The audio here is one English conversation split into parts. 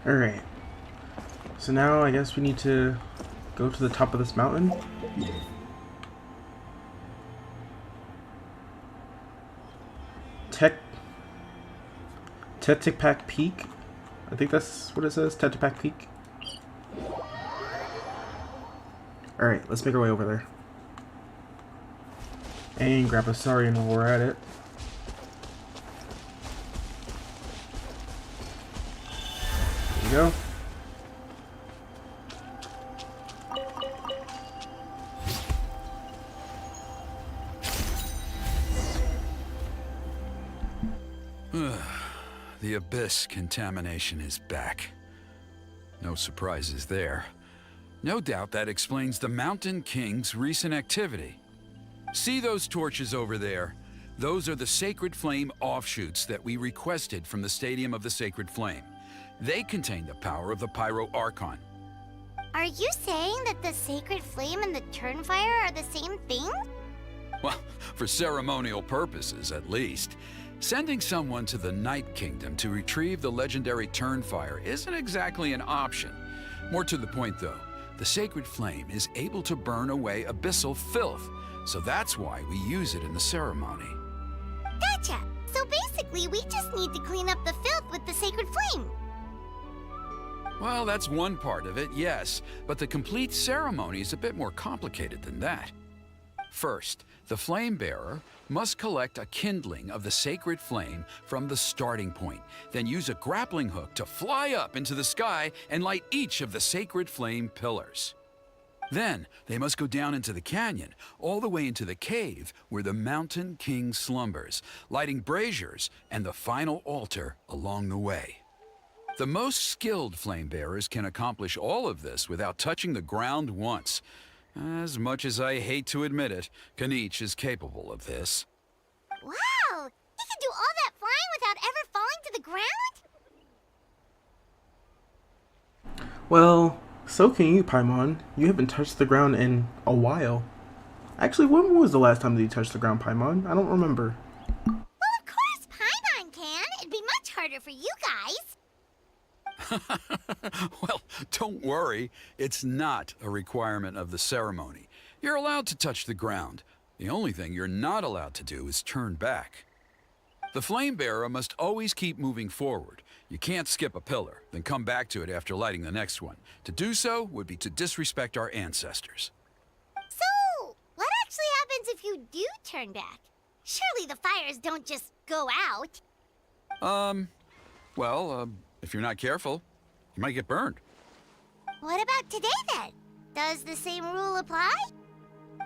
Alright. So now I guess we need to go to the top of this mountain. Tetipak Peak. I think that's what it says. Tetipak Peak. Alright, let's make our way over there. And grab a Saurian while we're at it. There we go. The abyss contamination is back. No surprises there. No doubt that explains the Mountain King's recent activity. See those torches over there? Those are the Sacred Flame offshoots that we requested from the Stadium of the Sacred Flame. They contain the power of the Pyro Archon. Are you saying that the Sacred Flame and the Turnfire are the same thing? Well, for ceremonial purposes, at least. Sending someone to the Night Kingdom to retrieve the legendary Turnfire isn't exactly an option. More to the point, though, the Sacred Flame is able to burn away abyssal filth, so that's why we use it in the ceremony. Gotcha! So basically, we just need to clean up the filth with the Sacred Flame. Well, that's one part of it, yes, but the complete ceremony is a bit more complicated than that. First, the flame bearer must collect a kindling of the sacred flame from the starting point, then use a grappling hook to fly up into the sky and light each of the sacred flame pillars. Then, they must go down into the canyon, all the way into the cave where the Mountain King slumbers, lighting braziers and the final altar along the way. The most skilled flame bearers can accomplish all of this without touching the ground once. As much as I hate to admit it, Kanich is capable of this. Wow! He can do all that flying without ever falling to the ground? Well, so can you, Paimon. You haven't touched the ground in a while. Actually, when was the last time that you touched the ground, Paimon? I don't remember. Well, of course Paimon can. It'd be much harder for you guys. Well, don't worry. It's not a requirement of the ceremony. You're allowed to touch the ground. The only thing you're not allowed to do is turn back. The flame bearer must always keep moving forward. You can't skip a pillar, then come back to it after lighting the next one. To do so would be to disrespect our ancestors. So, what actually happens if you do turn back? Surely the fires don't just go out. If you're not careful, you might get burned. What about today then? Does the same rule apply?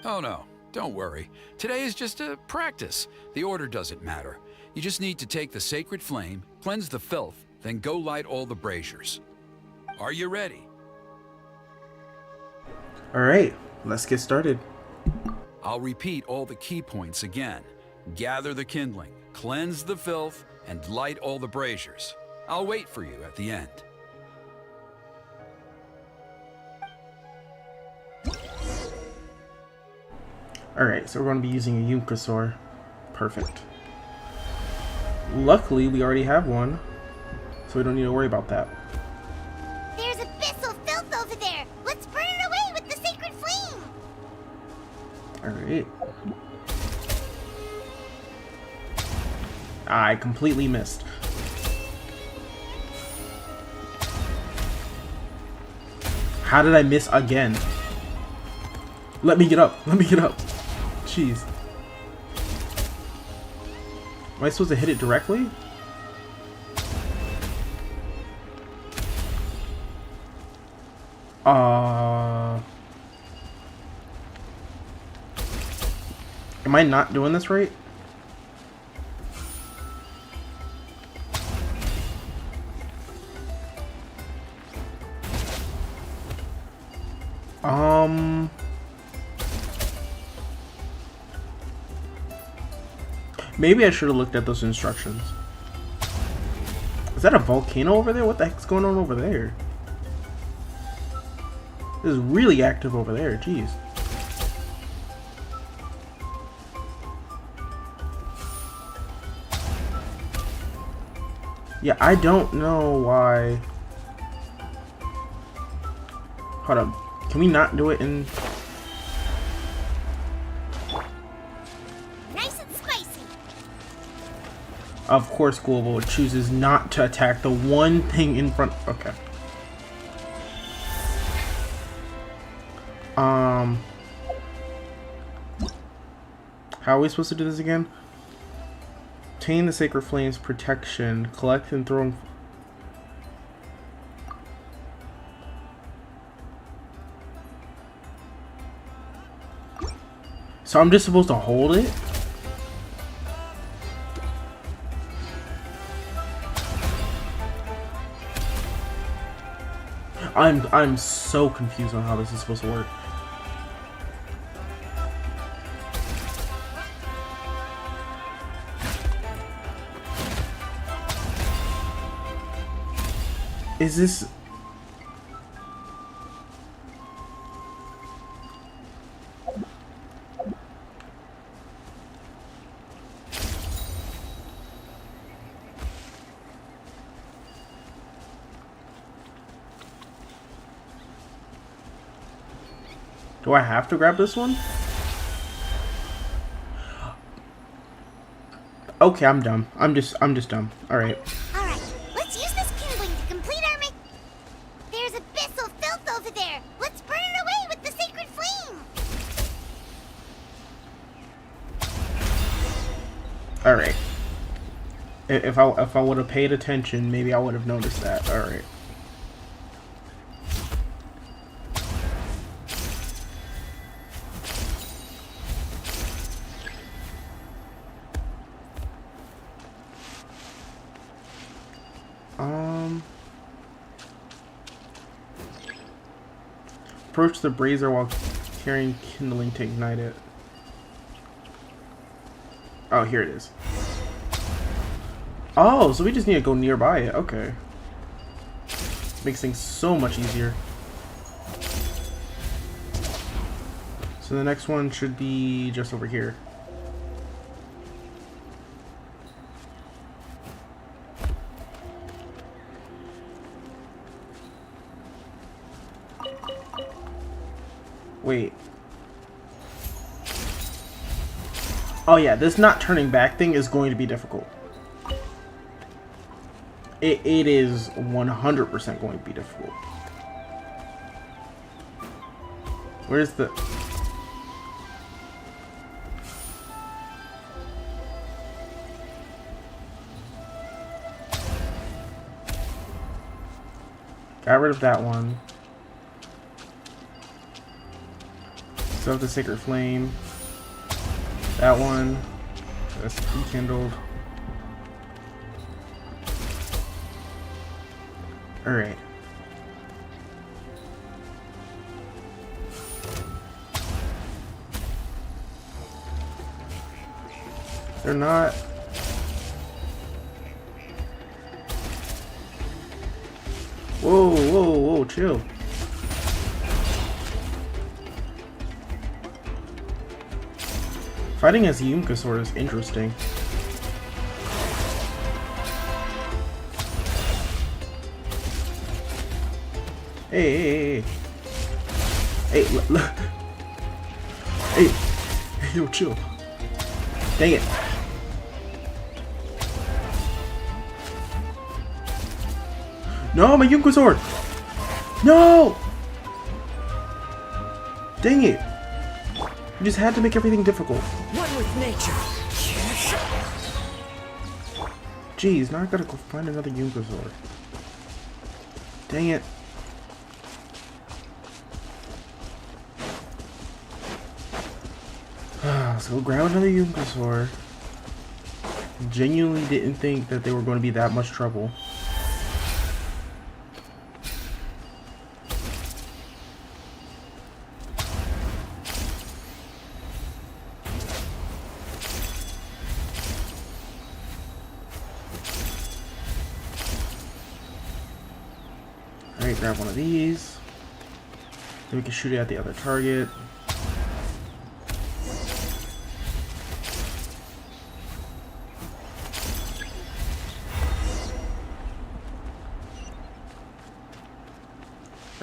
Oh no, don't worry. Today is just a practice. The order doesn't matter. You just need to take the sacred flame, cleanse the filth, then go light all the braziers. Are you ready? Alright, let's get started. I'll repeat all the key points again. Gather the kindling, cleanse the filth, and light all the braziers. I'll wait for you at the end. Alright, so we're going to be using a Yunkasaur. Perfect. Luckily, we already have one, so we don't need to worry about that. There's abyssal filth over there. Let's burn it away with the sacred flame. Alright. I completely missed. How did I miss again? Let me get up. Let me get up. Jeez. Am I supposed to hit it directly? Am I not doing this right? Maybe I should have looked at those instructions. Is that a volcano over there? What the heck's going on over there? This is really active over there, jeez. Yeah, I don't know why Hold on. Can we not do it in... Nice and spicy. Of course, Global chooses not to attack the one thing in front... Okay. How are we supposed to do this again? Obtain the Sacred Flames protection. Collect and throw them... So I'm just supposed to hold it? I'm so confused on how this is supposed to work. Is this... Do I have to grab this one? Okay, I'm dumb. I'm just dumb. Alright. Alright, let's use this kindling to complete our There's abyssal filth over there. Let's burn it away with the sacred flame. Alright. If I would have paid attention, maybe I would have noticed that. Alright. Approach the brazier while carrying kindling to ignite it. Oh, here it is. Oh, so we just need to go nearby it. Okay. Makes things so much easier. So the next one should be just over here. Wait. Oh yeah, this not turning back thing is going to be difficult. It is 100% going to be difficult. Where's the... Got rid of that one. Still have the Sacred Flame. That one. That's rekindled. Alright. They're not... Whoa, whoa, whoa, chill. Fighting as a Yumka is interesting. Hey, hey, hey, hey, hey, yo, chill. Dang it. No, my Yumka sword! No! Dang it. You just had to make everything difficult. One with nature. Jeez, now I gotta go find another Yumka sword. Dang it. Let's go grab another Yumka sword. Genuinely didn't think that they were going to be that much trouble. Alright, grab one of these. Then we can shoot it at the other target.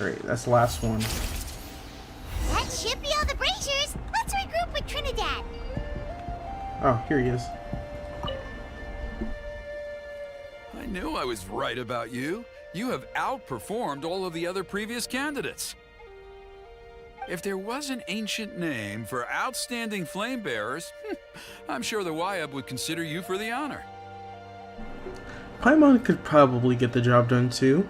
Alright, that's the last one. That should be all the braziers. Let's regroup with Trinidad. Oh, here he is. I knew I was right about you. You have outperformed all of the other previous candidates. If there was an ancient name for outstanding flame bearers, I'm sure the Wyab would consider you for the honor. Paimon could probably get the job done too.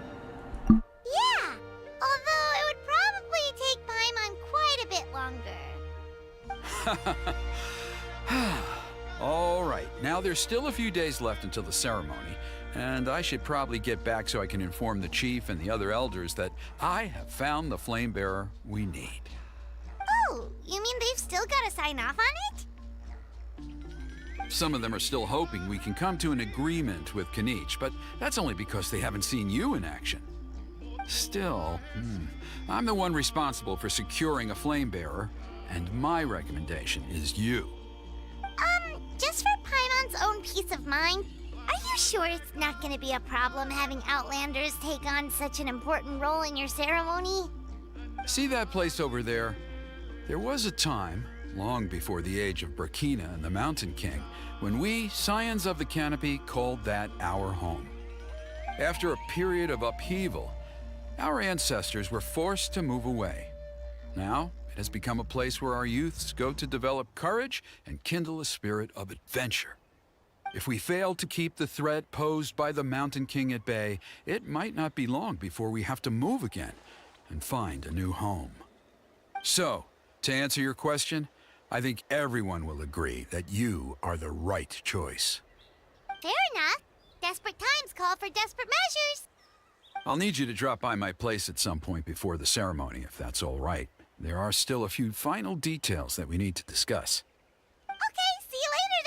Yeah, although it would probably take Paimon quite a bit longer. All right, now there's still a few days left until the ceremony, and I should probably get back so I can inform the chief and the other elders that I have found the flame bearer we need. Oh, you mean they've still got to sign off on it? Some of them are still hoping we can come to an agreement with Kanich, but that's only because they haven't seen you in action. Still, I'm the one responsible for securing a flame bearer, and my recommendation is you. Just for Paimon's own peace of mind, are you sure it's not going to be a problem having Outlanders take on such an important role in your ceremony? See that place over there? There was a time, long before the age of Burkina and the Mountain King, when we, Scions of the Canopy, called that our home. After a period of upheaval, our ancestors were forced to move away. Now, it has become a place where our youths go to develop courage and kindle a spirit of adventure. If we fail to keep the threat posed by the Mountain King at bay, it might not be long before we have to move again and find a new home. So, to answer your question, I think everyone will agree that you are the right choice. Fair enough. Desperate times call for desperate measures. I'll need you to drop by my place at some point before the ceremony, if that's all right. There are still a few final details that we need to discuss. Okay, see you later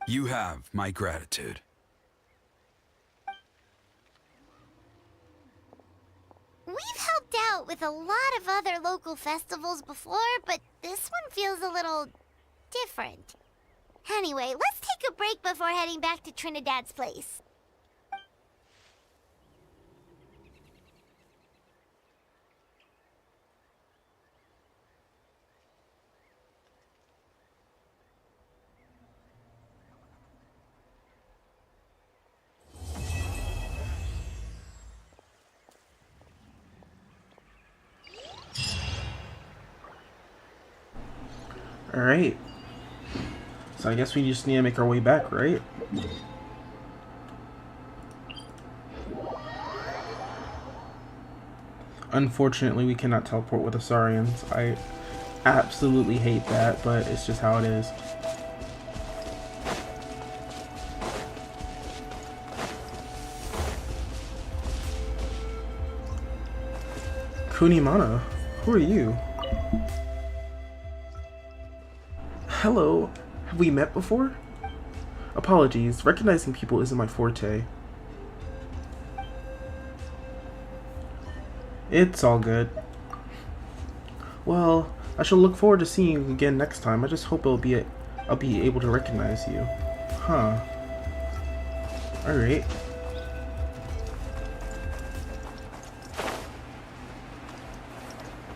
then. You have my gratitude. We've helped out with a lot of other local festivals before, but this one feels a little different. Anyway, let's take a break before heading back to Trinidad's place. Alright. So I guess we just need to make our way back, right? Unfortunately, we cannot teleport with the Saurians. I absolutely hate that, but it's just how it is. Kunimana, who are you? Hello, have we met before? Apologies, recognizing people isn't my forte. It's all good. Well, I shall look forward to seeing you again next time. I just hope I'll be able to recognize you. Huh. Alright.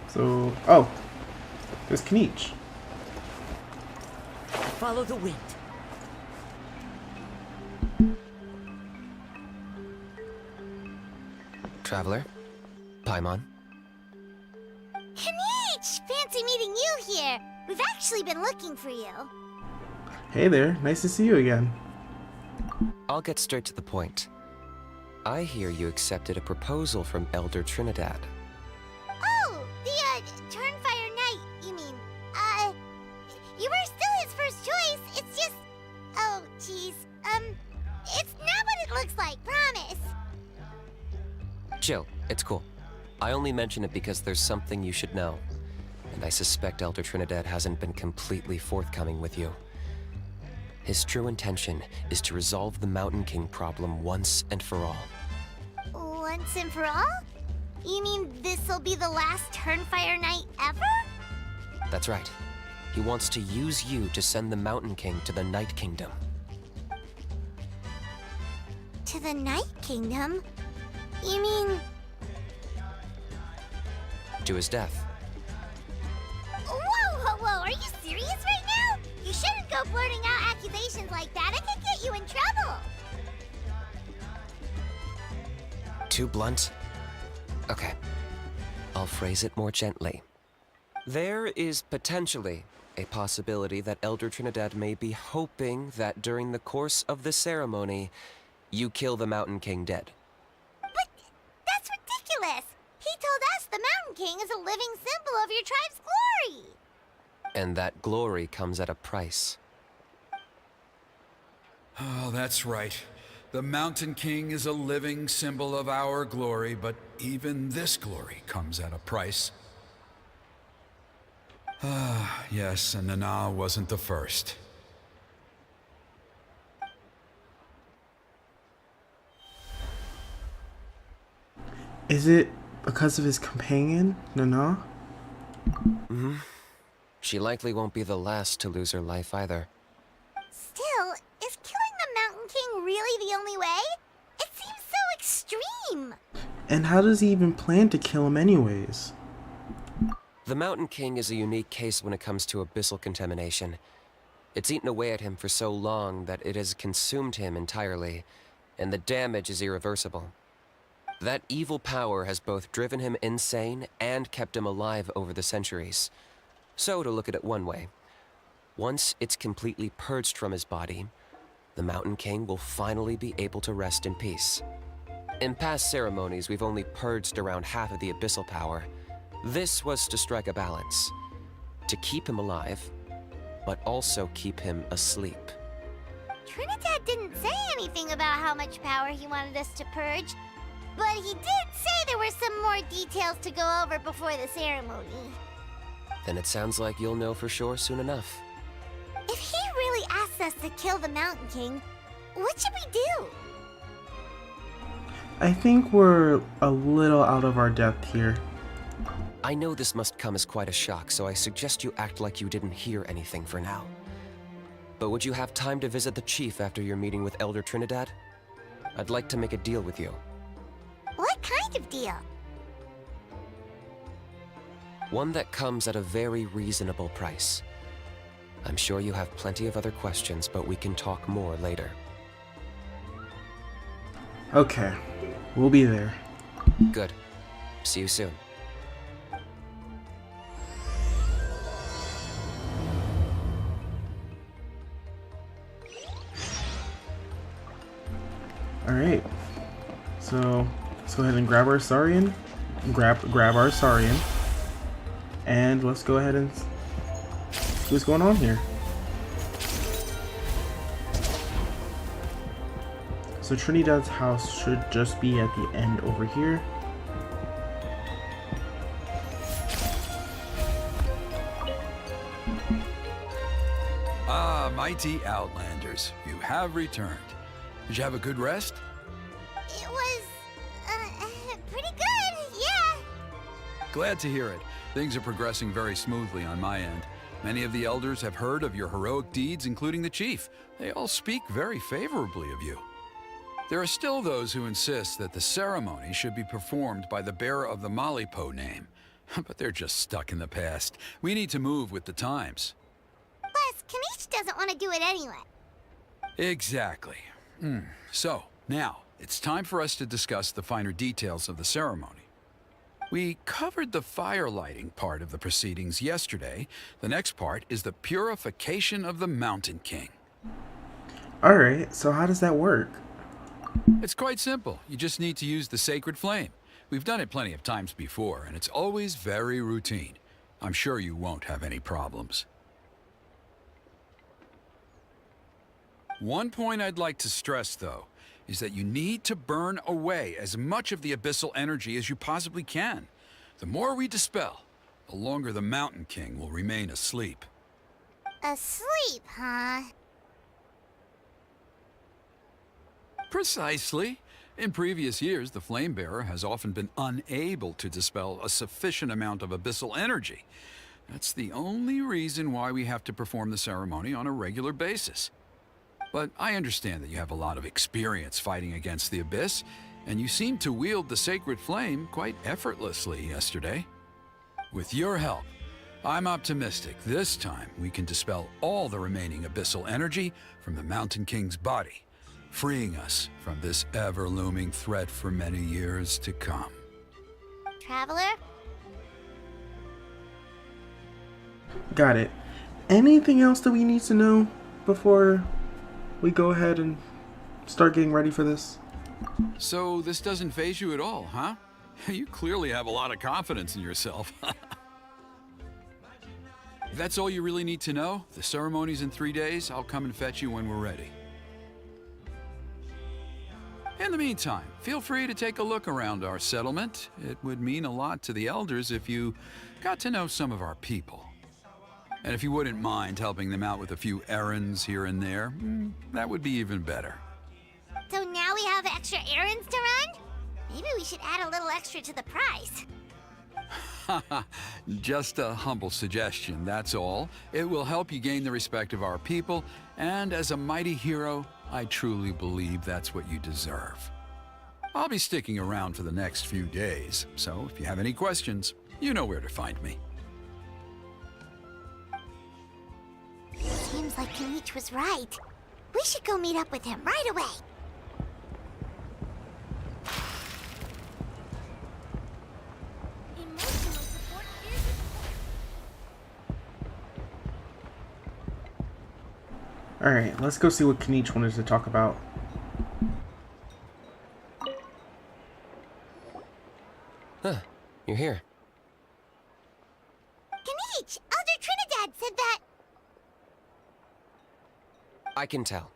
So, oh, there's Kanich. Follow the wind. Traveler? Paimon? Kanich! Fancy meeting you here. We've actually been looking for you. Hey there, nice to see you again. I'll get straight to the point. I hear you accepted a proposal from Elder Trinidad. Oh, the, Turnfire Knight, you mean. You were still his first choice. It's just... Oh, jeez. It's not what it looks like, promise. Chill, it's cool. I only mention it because there's something you should know. And I suspect Elder Trinidad hasn't been completely forthcoming with you. His true intention is to resolve the Mountain King problem once and for all. Once and for all? You mean this'll be the last Turnfire Knight ever? That's right. He wants to use you to send the Mountain King to the Night Kingdom. To the Night Kingdom? You mean... To his death. Whoa, whoa, whoa, are you serious right now? You shouldn't go blurting out accusations like that. It could get you in trouble. Too blunt? Okay. I'll phrase it more gently. There is potentially a possibility that Elder Trinidad may be hoping that during the course of the ceremony, you kill the Mountain King dead. But that's ridiculous. He told us the Mountain King is a living symbol of your tribe's glory. And that glory comes at a price. Oh, that's right. The Mountain King is a living symbol of our glory, but even this glory comes at a price. Ah, yes, and Nana wasn't the first. Is it because of his companion, Nana? Mm-hmm. She likely won't be the last to lose her life either. Still, is killing the Mountain King really the only way? It seems so extreme. And how does he even plan to kill him anyways? The Mountain King is a unique case when it comes to abyssal contamination. It's eaten away at him for so long that it has consumed him entirely, and the damage is irreversible. That evil power has both driven him insane and kept him alive over the centuries. So, to look at it one way, once it's completely purged from his body, the Mountain King will finally be able to rest in peace. In past ceremonies, we've only purged around half of the abyssal power. This was to strike a balance, to keep him alive, but also keep him asleep. Trinidad didn't say anything about how much power he wanted us to purge, but he did say there were some more details to go over before the ceremony. Then it sounds like you'll know for sure soon enough. If he really asks us to kill the Mountain King, what should we do? I think we're a little out of our depth here. I know this must come as quite a shock, so I suggest you act like you didn't hear anything for now. But would you have time to visit the chief after your meeting with Elder Trinidad? I'd like to make a deal with you. What kind of deal? One that comes at a very reasonable price. I'm sure you have plenty of other questions, but we can talk more later. Okay, we'll be there. Good. See you soon. Alright, so let's go ahead and grab our Saurian. Grab our Saurian. And let's go ahead and see what's going on here. So Trinidad's house should just be at the end over here. Ah, mighty Outlanders, you have returned. Did you have a good rest? It was, pretty good, yeah. Glad to hear it. Things are progressing very smoothly on my end. Many of the elders have heard of your heroic deeds, including the chief. They all speak very favorably of you. There are still those who insist that the ceremony should be performed by the bearer of the Malipo name. But they're just stuck in the past. We need to move with the times. Plus, Kanish doesn't want to do it anyway. Exactly. So, now, it's time for us to discuss the finer details of the ceremony. We covered the fire lighting part of the proceedings yesterday. The next part is the purification of the Mountain King. Alright, so how does that work? It's quite simple. You just need to use the sacred flame. We've done it plenty of times before, and it's always very routine. I'm sure you won't have any problems. One point I'd like to stress, though, is that you need to burn away as much of the abyssal energy as you possibly can. The more we dispel, the longer the Mountain King will remain asleep. Asleep, huh? Precisely. In previous years, the Flame Bearer has often been unable to dispel a sufficient amount of abyssal energy. That's the only reason why we have to perform the ceremony on a regular basis. But I understand that you have a lot of experience fighting against the Abyss. And you seemed to wield the sacred flame quite effortlessly yesterday. With your help, I'm optimistic this time we can dispel all the remaining abyssal energy from the Mountain King's body, freeing us from this ever-looming threat for many years to come. Traveler? Got it. Anything else that we need to know before we go ahead and start getting ready for this? So this doesn't faze you at all, huh? You clearly have a lot of confidence in yourself. If that's all you really need to know, the ceremony's in 3 days. I'll come and fetch you when we're ready. In the meantime, feel free to take a look around our settlement. It would mean a lot to the elders if you got to know some of our people. And if you wouldn't mind helping them out with a few errands here and there, that would be even better. So now we have extra errands to run? Maybe we should add a little extra to the price. Just a humble suggestion, that's all. It will help you gain the respect of our people, and as a mighty hero, I truly believe that's what you deserve. I'll be sticking around for the next few days, so if you have any questions, you know where to find me. Seems like Kinich was right. We should go meet up with him right away. Emotional support is... Alright, let's go see what Kinich wanted to talk about. Huh, you're here. Kinich! Elder Trinidad said that... I can tell.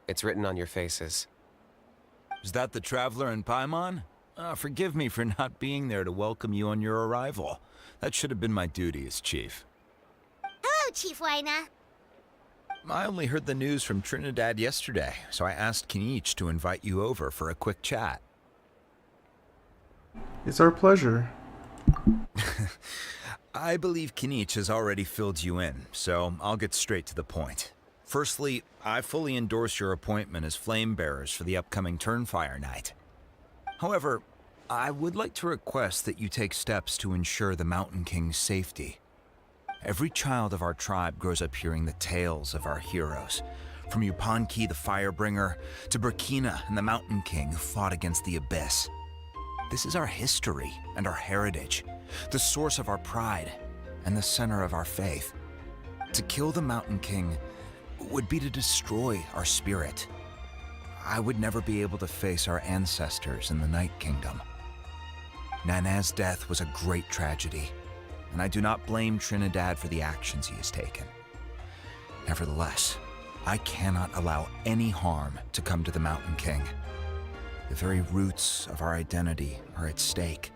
It's written on your faces. Is that the Traveler in Paimon? Forgive me for not being there to welcome you on your arrival. That should have been my duty as chief. Hello, Chief Waina. I only heard the news from Trinidad yesterday, so I asked Kinich to invite you over for a quick chat. It's our pleasure. I believe Kinich has already filled you in, so I'll get straight to the point. Firstly, I fully endorse your appointment as flame bearers for the upcoming Turnfire Night. However, I would like to request that you take steps to ensure the Mountain King's safety. Every child of our tribe grows up hearing the tales of our heroes, from Yupanqui the Firebringer to Burkina and the Mountain King who fought against the Abyss. This is our history and our heritage, the source of our pride and the center of our faith. To kill the Mountain King would be to destroy our spirit. I would never be able to face our ancestors in the Night Kingdom. Nana's death was a great tragedy, and I do not blame Trinidad for the actions he has taken. Nevertheless, I cannot allow any harm to come to the Mountain King. The very roots of our identity are at stake.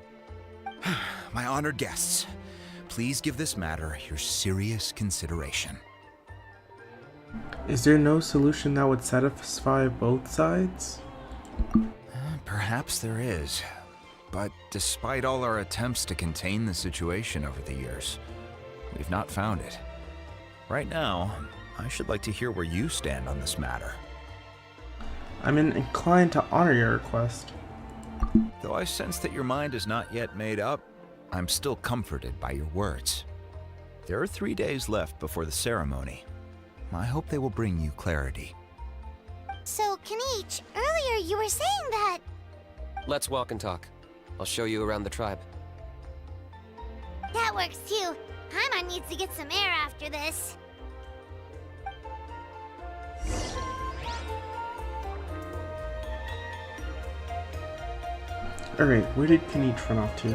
My honored guests, please give this matter your serious consideration. Is there no solution that would satisfy both sides? Perhaps there is. But despite all our attempts to contain the situation over the years, we've not found it. Right now, I should like to hear where you stand on this matter. I'm inclined to honor your request. Though I sense that your mind is not yet made up, I'm still comforted by your words. There are 3 days left before the ceremony. I hope they will bring you clarity. So, Kinich, earlier you were saying that... Let's walk and talk. I'll show you around the tribe. That works too. Paimon needs to get some air after this. Alright, where did Kinich run off to?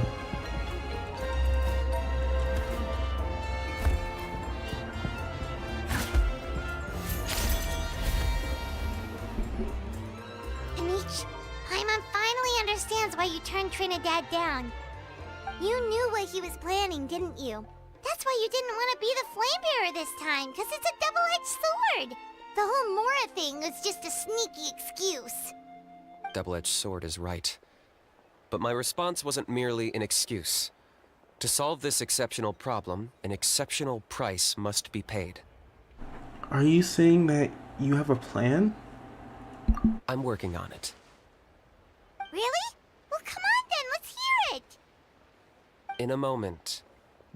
Kinich, Paimon finally understands why you turned Trinidad down. You knew what he was planning, didn't you? That's why you didn't want to be the flame bearer this time, because it's a double-edged sword. The whole Mora thing was just a sneaky excuse. Double-edged sword is right. But my response wasn't merely an excuse. To solve this exceptional problem, an exceptional price must be paid. Are you saying that you have a plan? I'm working on it. Really? In a moment.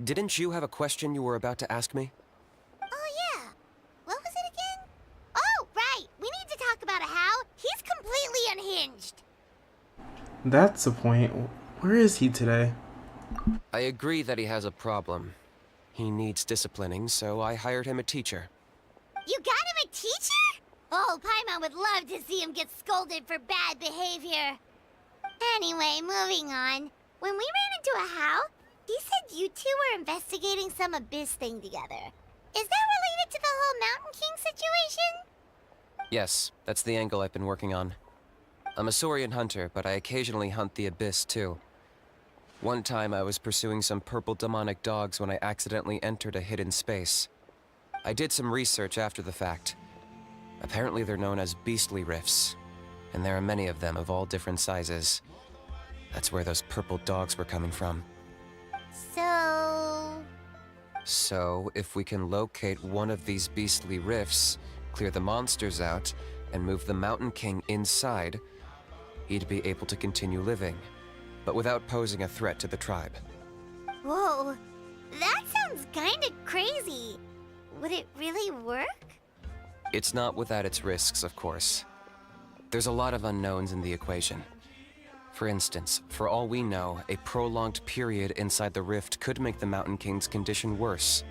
Didn't you have a question you were about to ask me? Oh, yeah. What was it again? Oh, right. We need to talk about how he's completely unhinged. That's the point. Where is he today? I agree that he has a problem. He needs disciplining, so I hired him a teacher. You got him a teacher? Oh, Paimon would love to see him get scolded for bad behavior. Anyway, moving on. When we ran into a How, he said you two were investigating some abyss thing together. Is that related to the whole Mountain King situation? Yes, that's the angle I've been working on. I'm a Saurian hunter, but I occasionally hunt the abyss too. One time I was pursuing some purple demonic dogs when I accidentally entered a hidden space. I did some research after the fact. Apparently they're known as beastly rifts, and there are many of them of all different sizes. That's where those purple dogs were coming from. So, if we can locate one of these beastly rifts, clear the monsters out, and move the Mountain King inside, he'd be able to continue living, but without posing a threat to the tribe. whoa, that sounds kinda crazy. Would it really work? It's not without its risks, of course. There's a lot of unknowns in the equation. For instance, for all we know, a prolonged period inside the rift could make the Mountain King's condition worse.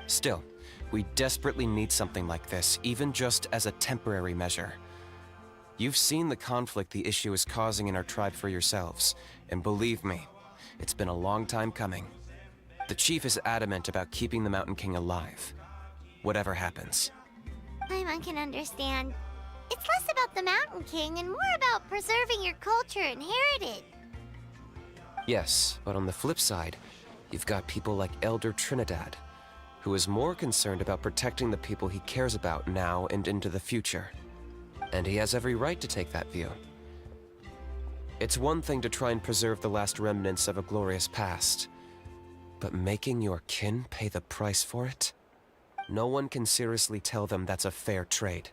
Still, we desperately need something like this, even just as a temporary measure. You've seen the conflict the issue is causing in our tribe for yourselves, and believe me, it's been a long time coming. The chief is adamant about keeping the Mountain King alive, whatever happens. Paimon can understand. It's less about the Mountain King and more about preserving your culture and heritage. Yes, but on the flip side, you've got people like Elder Trinidad, who is more concerned about protecting the people he cares about now and into the future. And he has every right to take that view. It's one thing to try and preserve the last remnants of a glorious past, but making your kin pay the price for it? No one can seriously tell them that's a fair trade.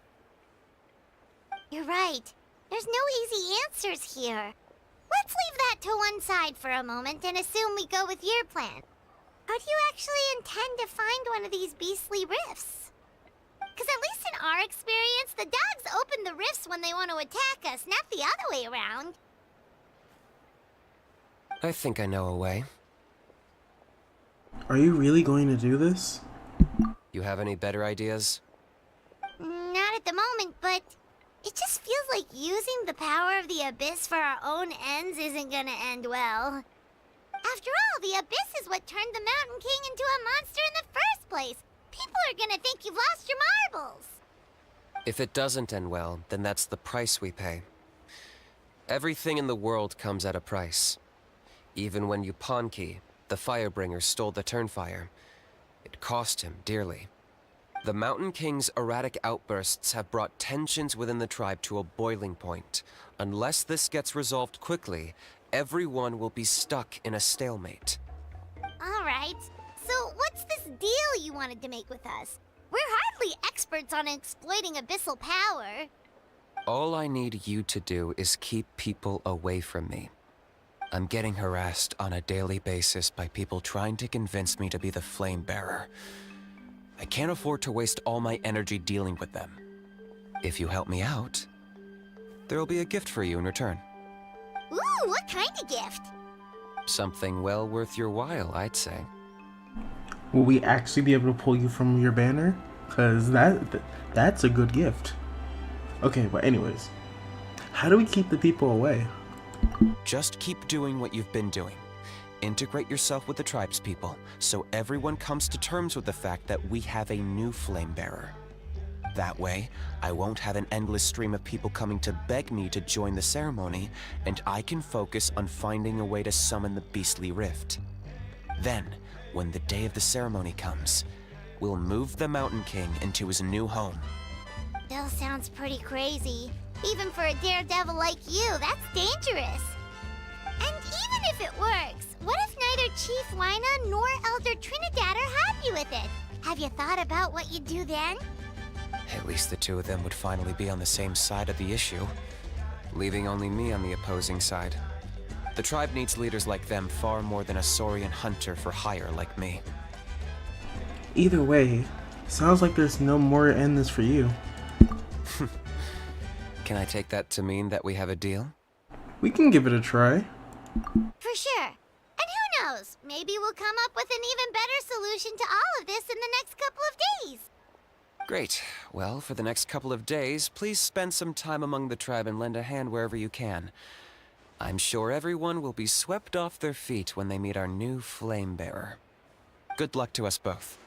You're right. There's no easy answers here. Let's leave that to one side for a moment and assume we go with your plan. How do you actually intend to find one of these beastly rifts? Because at least in our experience, the dogs open the rifts when they want to attack us, not the other way around. I think I know a way. Are you really going to do this? You have any better ideas? Not at the moment, but it just feels like using the power of the Abyss for our own ends isn't gonna end well. After all, the Abyss is what turned the Mountain King into a monster in the first place. People are gonna think you've lost your marbles. If it doesn't end well, then that's the price we pay. Everything in the world comes at a price. Even when Yupanqui, the Firebringer, stole the Turnfire, it cost him dearly. The Mountain King's erratic outbursts have brought tensions within the tribe to a boiling point. Unless this gets resolved quickly, everyone will be stuck in a stalemate. Alright, so what's this deal you wanted to make with us? We're hardly experts on exploiting abyssal power. All I need you to do is keep people away from me. I'm getting harassed on a daily basis by people trying to convince me to be the flame bearer. I can't afford to waste all my energy dealing with them. If you help me out, there'll be a gift for you in return. Ooh, what kind of gift? Something well worth your while, I'd say. Will we actually be able to pull you from your banner? Because that's a good gift. Okay, but anyways, how do we keep the people away? Just keep doing what you've been doing. Integrate yourself with the tribespeople, so everyone comes to terms with the fact that we have a new flame bearer. That way, I won't have an endless stream of people coming to beg me to join the ceremony, and I can focus on finding a way to summon the beastly rift. Then, when the day of the ceremony comes, we'll move the Mountain King into his new home. Still sounds pretty crazy. Even for a daredevil like you, that's dangerous. And even if it works, what if neither Chief Wyna nor Elder Trinidad are happy with it? Have you thought about what you'd do then? At least the two of them would finally be on the same side of the issue, leaving only me on the opposing side. The tribe needs leaders like them far more than a Saurian hunter for hire like me. Either way, sounds like there's no more in this for you. Can I take that to mean that we have a deal? We can give it a try. For sure. And who knows? Maybe we'll come up with an even better solution to all of this in the next couple of days. Great. Well, for the next couple of days, please spend some time among the tribe and lend a hand wherever you can. I'm sure everyone will be swept off their feet when they meet our new flame bearer. Good luck to us both.